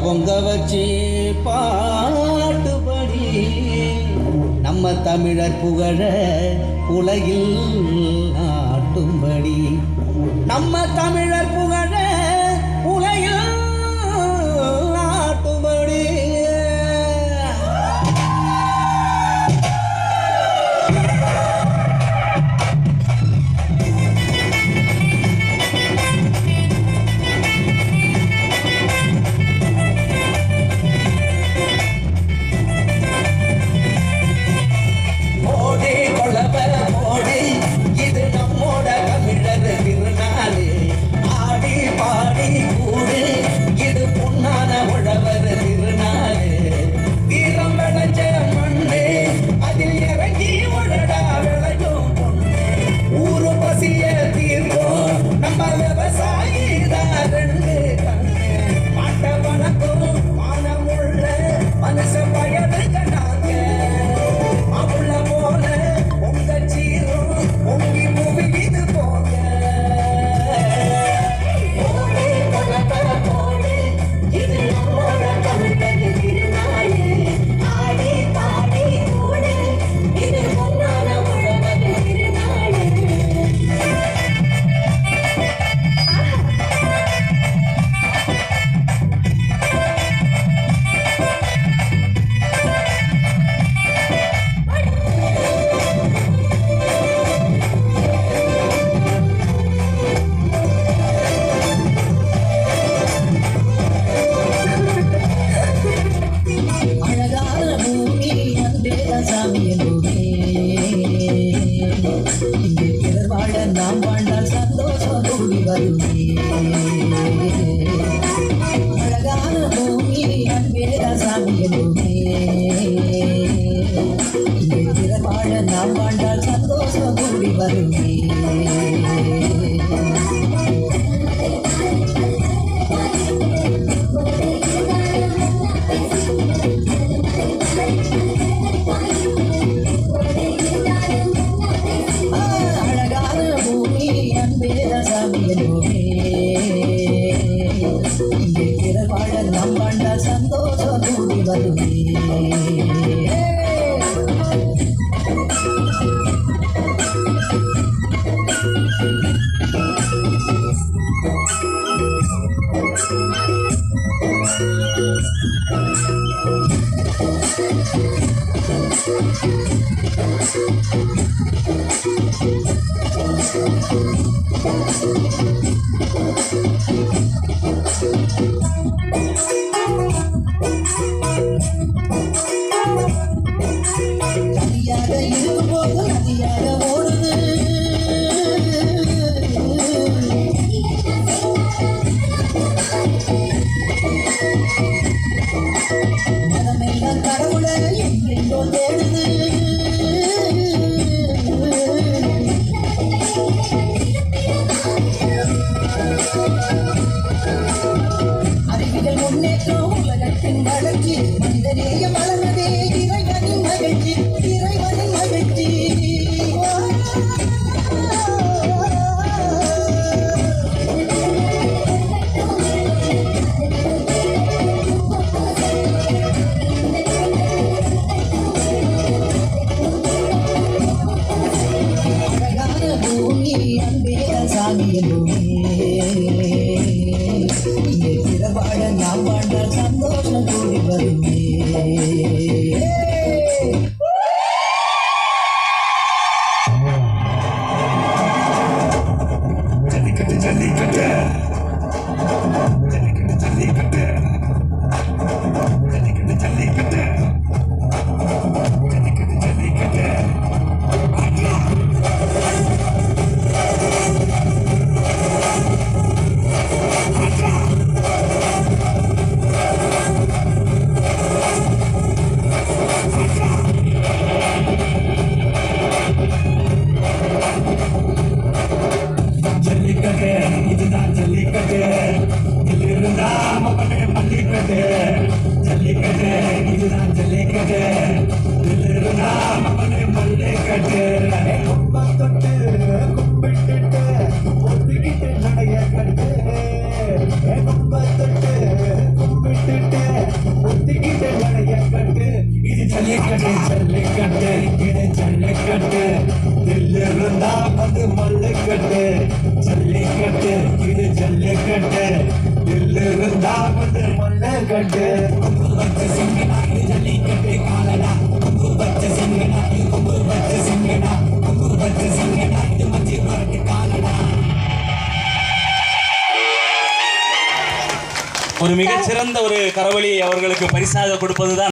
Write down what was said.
பொங்க வச்சு பாட்டுபடி நம்ம தமிழர் புகழ உலகில் நாட்டும்படி நம்ம தமிழர் புகழ உலகில் நாட்டும்படி நாம் வாழ்ந்தால் சந்தோஷம் கூடி வருமே அழகான பூமி அன்பேதாசாமி என்போமே வாழ நாம் வாழ்ந்தால் சந்தோஷம் கூடி வருமே வாழ நாம் வாழ்ந்தால் சந்தோஷம் கூடி வருமே நதியாக இருக்கும்போது நதியாக ஓடுது மனமெல்லாம் கடவுளை எங்கெங்கோ தேடுது அறிவியல் முன்னேற்றம் உலகத்தின் வளர்ச்சி மனிதநேய வளர்ந்ததே இறைவனின் மகிழ்ச்சி இறைவனின் மகிழ்ச்சி அழகான பூமி அன்பேதாசாமி என்போமே வாழ நாம் வாழ்ந்தால் சந்தோஷம் கூடி வருமே ஜல்லிக்கட்டு ஜல்லிக்கட்டு ஜல்லிக்கட்டு ஜல்லிக்கட்டு ஜல்லிக்கட்டு ஜல்லிக்கட்டு ஜல்லிக்கட்டு ஜல்லிக்கட்டு இதுதான் ஜல்லிக்கட்டு இதிலிருந்தா மப்பனே பள்ளிக்கட்டு ஜல்லிக்கட்டு இதுதான் ஜல்லிக்கட்டு இதிலிருந்தா மப்பனே பள்ளிக்கட்டு கும்பம் தொட்டு கும்பிட்டுட்டு ஒத்துக்கிட்டு நடைய கட்டு கும்பம் தொட்டு கும்பிட்டுட்டு ஜல்லிக்கட்டு ஜல்லிக்கட்டு இது ஜல்லிக்கட்டு தில்லு இருந்தா அது மல்லுக்கட்டு ஜல்லிக்கட்டு இது ஜல்லிக்கட்டு தில்லு இருந்தா அது மல்லுக்கட்டு பச்சை சிங்கனா இது ஜல்லிக்கட்டு காலடா பச்சை சிங்கனா இது பச்சை சிங்கனா பச்சை சிங்கனா இது மச்சி வரட்டு காலடா. ஒரு மிகச்சிறந்த ஒரு கரவொலி அவர்களுக்கு பரிசாக கொடுப்பதுதான்